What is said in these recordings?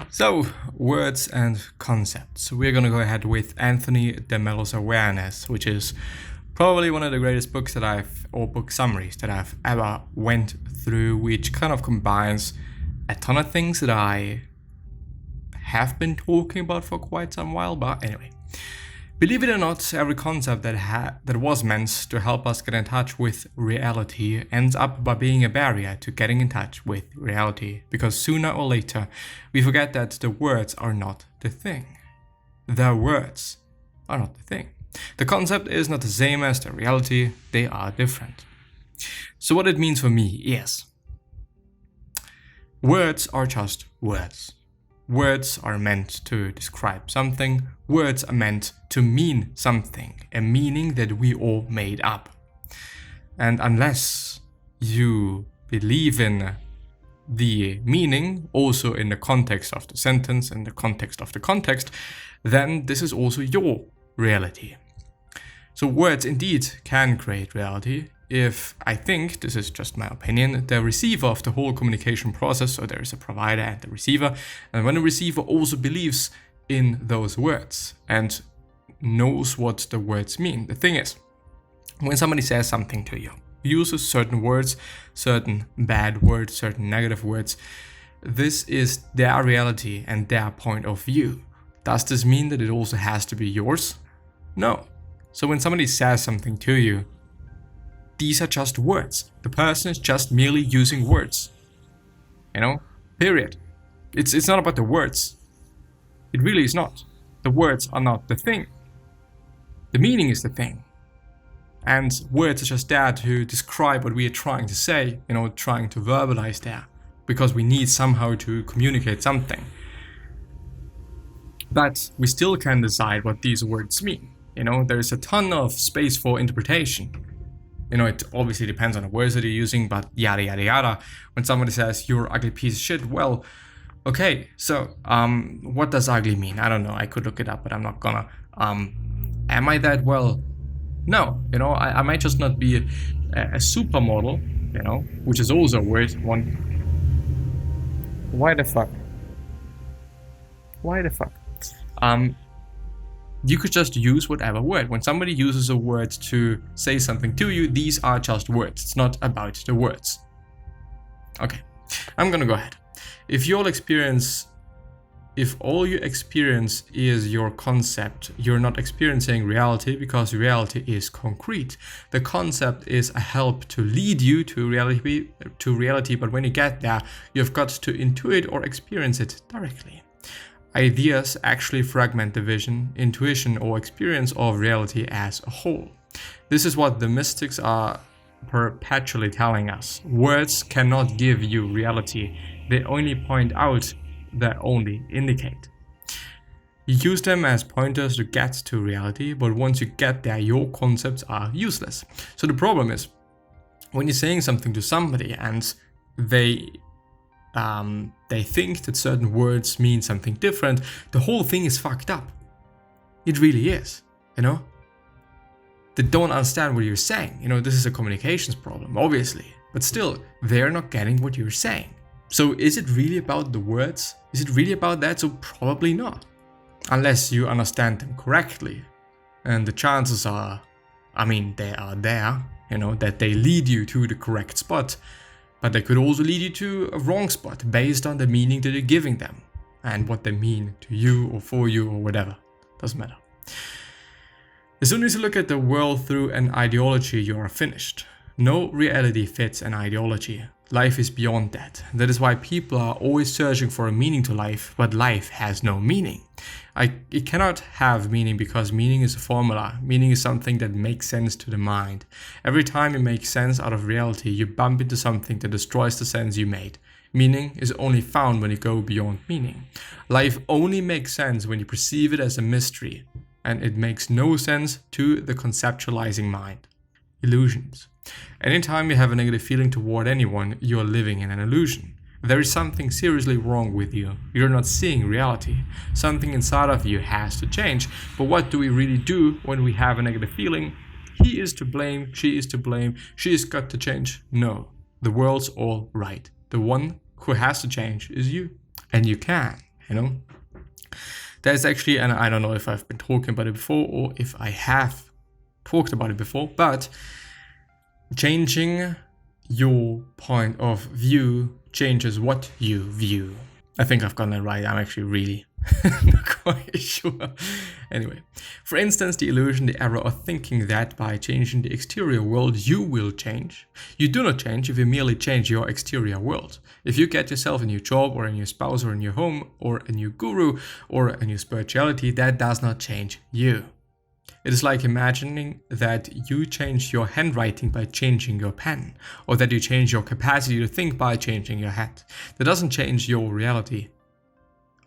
So, words and concepts. We're going to go ahead with Anthony de Mello's Awareness, which is probably one of the greatest books or book summaries that I've ever went through, which kind of combines a ton of things that I have been talking about for quite some while. But anyway, believe it or not, every concept that was meant to help us get in touch with reality ends up by being a barrier to getting in touch with reality, because sooner or later we forget that the words are not the thing. The words are not the thing. The concept is not the same as the reality, they are different. So what it means for me is, words are just words. Words are meant to describe something. Words are meant to mean something, a meaning that we all made up. And unless you believe in the meaning, also in the context of the sentence and the context of the context, then this is also your reality. So words indeed can create reality if, I think, this is just my opinion, the receiver of the whole communication process, so there is a provider and the receiver, and when the receiver also believes in those words and knows what the words mean. The thing is, when somebody says something to you, uses certain words, certain bad words, certain negative words, this is their reality and their point of view. Does this mean that it also has to be yours? No. So when somebody says something to you, these are just words. The person is just merely using words. Period. It's not about the words. It really is not. The words are not the thing. The meaning is the thing. And words are just there to describe what we are trying to say, trying to verbalize there, because we need somehow to communicate something. But we still can decide what these words mean. There's a ton of space for interpretation. It obviously depends on the words that you're using, but yada, yada, yada. When somebody says, you're an ugly piece of shit, well, okay, so what does ugly mean? I don't know. I could look it up, but I'm not gonna. Am I that? Well, no. I might just not be a supermodel, which is also a word. Why the fuck? You could just use whatever word. When somebody uses a word to say something to you, these are just words. It's not about the words. Okay, I'm gonna go ahead. If all you experience is your concept, you're not experiencing reality, because reality is concrete. The concept is a help to lead you to reality, but when you get there, you've got to intuit or experience it directly. Ideas actually fragment the vision, intuition, or experience of reality as a whole. This is what the mystics are perpetually telling us. Words cannot give you reality. They only point out, they only indicate. You use them as pointers to get to reality, but once you get there, your concepts are useless. So the problem is, when you're saying something to somebody and they think that certain words mean something different, the whole thing is fucked up. It really is, They don't understand what you're saying. This is a communications problem, obviously. But still, they're not getting what you're saying. So is it really about the words? Is it really about that? So probably not. Unless you understand them correctly. And the chances are, they are there, that they lead you to the correct spot. But they could also lead you to a wrong spot based on the meaning that you're giving them and what they mean to you or for you or whatever. Doesn't matter. As soon as you look at the world through an ideology, you are finished. No reality fits an ideology. Life is beyond that. That is why people are always searching for a meaning to life, but life has no meaning. It cannot have meaning because meaning is a formula. Meaning is something that makes sense to the mind. Every time you make sense out of reality, you bump into something that destroys the sense you made. Meaning is only found when you go beyond meaning. Life only makes sense when you perceive it as a mystery, and it makes no sense to the conceptualizing mind. Illusions. Anytime you have a negative feeling toward anyone, you are living in an illusion. There is something seriously wrong with you. You're not seeing reality. Something inside of you has to change. But what do we really do when we have a negative feeling? He is to blame, she is to blame, she has got to change. No, the world's all right. The one who has to change is you. And you can. you know? There's actually, and I don't know if I've been talking about it before or if I have talked about it before, but changing your point of view changes what you view. I think I've gotten it right. I'm actually really not quite sure. Anyway, for instance, the illusion, the error of thinking that by changing the exterior world, you will change. You do not change if you merely change your exterior world. If you get yourself a new job or a new spouse or a new home or a new guru or a new spirituality, that does not change you. It is like imagining that you change your handwriting by changing your pen, or that you change your capacity to think by changing your head. That doesn't change your reality.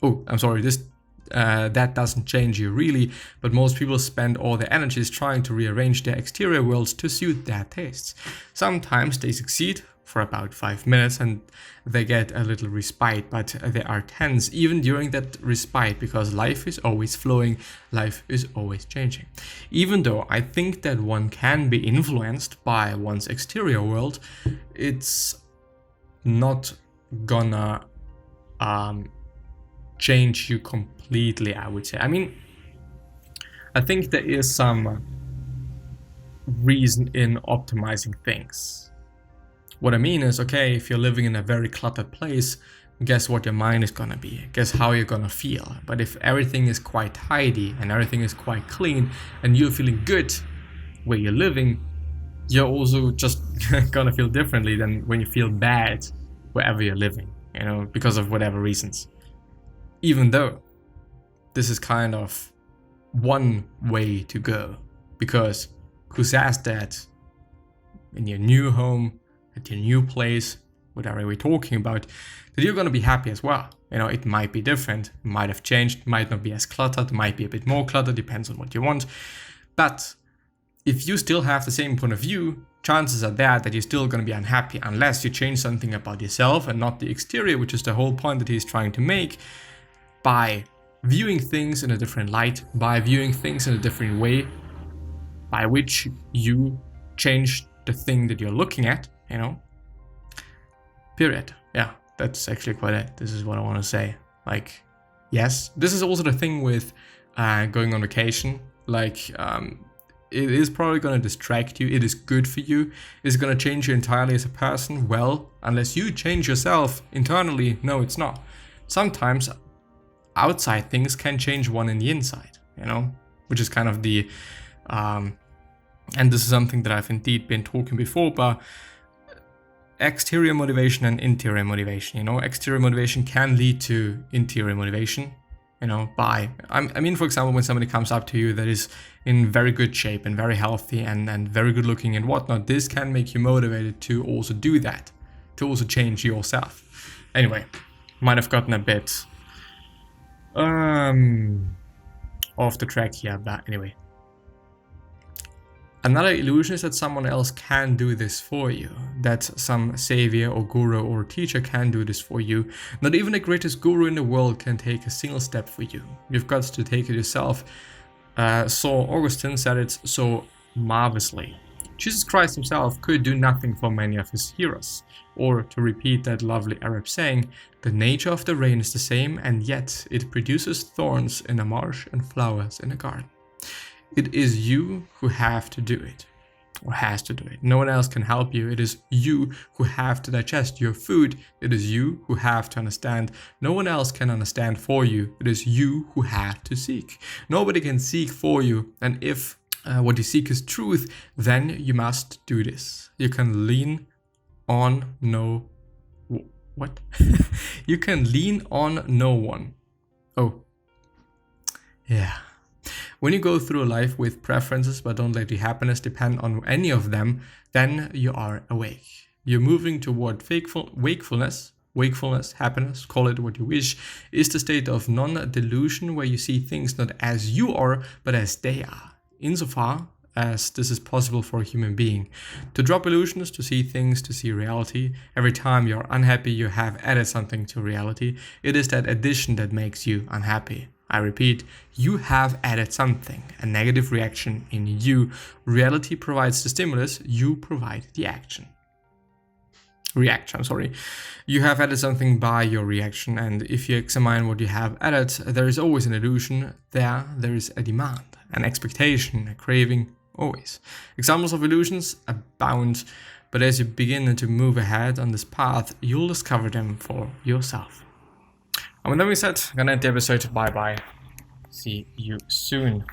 Oh, I'm sorry, that doesn't change you really, but most people spend all their energies trying to rearrange their exterior worlds to suit their tastes. Sometimes they succeed for about 5 minutes and they get a little respite, but they are tense even during that respite because life is always flowing, life is always changing. Even though I think that one can be influenced by one's exterior world, it's not gonna change you completely, I would say. I mean, I think there is some reason in optimizing things. What I mean is, okay, if you're living in a very cluttered place, guess what your mind is gonna be? Guess how you're gonna feel. But if everything is quite tidy and everything is quite clean and you're feeling good where you're living, you're also just gonna feel differently than when you feel bad wherever you're living, you know, because of whatever reasons. Even though this is kind of one way to go, because who says that in your new home, at your new place, whatever we're talking about, that you're going to be happy as well. You know, it might be different, it might have changed, might not be as cluttered, might be a bit more cluttered, depends on what you want. But if you still have the same point of view, chances are there that you're still going to be unhappy unless you change something about yourself and not the exterior, which is the whole point that he's trying to make, by viewing things in a different light, by viewing things in a different way, by which you change the thing that you're looking at, you know, period. Yeah, that's actually quite it. This is what I want to say. Like, yes, this is also the thing with going on vacation. Like, it is probably going to distract you. It is good for you. It's going to change you entirely as a person. Well, unless you change yourself internally, no, it's not. Sometimes outside things can change one in the inside, you know, which is kind of the, and this is something that I've indeed been talking before, but exterior motivation and interior motivation, you know, exterior motivation can lead to interior motivation, you know, I mean, for example, when somebody comes up to you that is in very good shape and very healthy and very good looking and whatnot, this can make you motivated to also do that, to also change yourself. Anyway, might have gotten a bit off the track here, but anyway. Another illusion is that someone else can do this for you, that some savior or guru or teacher can do this for you. Not even the greatest guru in the world can take a single step for you. You've got to take it yourself. So Augustine said it so marvelously. Jesus Christ himself could do nothing for many of his hearers. Or, to repeat that lovely Arab saying, the nature of the rain is the same, and yet it produces thorns in a marsh and flowers in a garden. It is you who have to do it, or has to do it. No one else can help you. It is you who have to digest your food. It is you who have to understand. No one else can understand for you. It is you who have to seek. Nobody can seek for you. And if what you seek is truth, then you must do this. You can lean on what? You can lean on no one. Oh, yeah. When you go through life with preferences but don't let your happiness depend on any of them, then you are awake. You're moving toward wakefulness, happiness, call it what you wish, is the state of non-delusion where you see things not as you are, but as they are, insofar as this is possible for a human being. To drop illusions, to see things, to see reality. Every time you're unhappy, you have added something to reality. It is that addition that makes you unhappy. I repeat, you have added something, a negative reaction in you. Reality provides the stimulus, you provide the action. reaction, sorry. You have added something by your reaction, and if you examine what you have added, there is always an illusion there is a demand, an expectation, a craving, always. Examples of illusions abound, but as you begin to move ahead on this path, you'll discover them for yourself. And with that being said, I'm gonna end the episode. Bye bye. See you soon.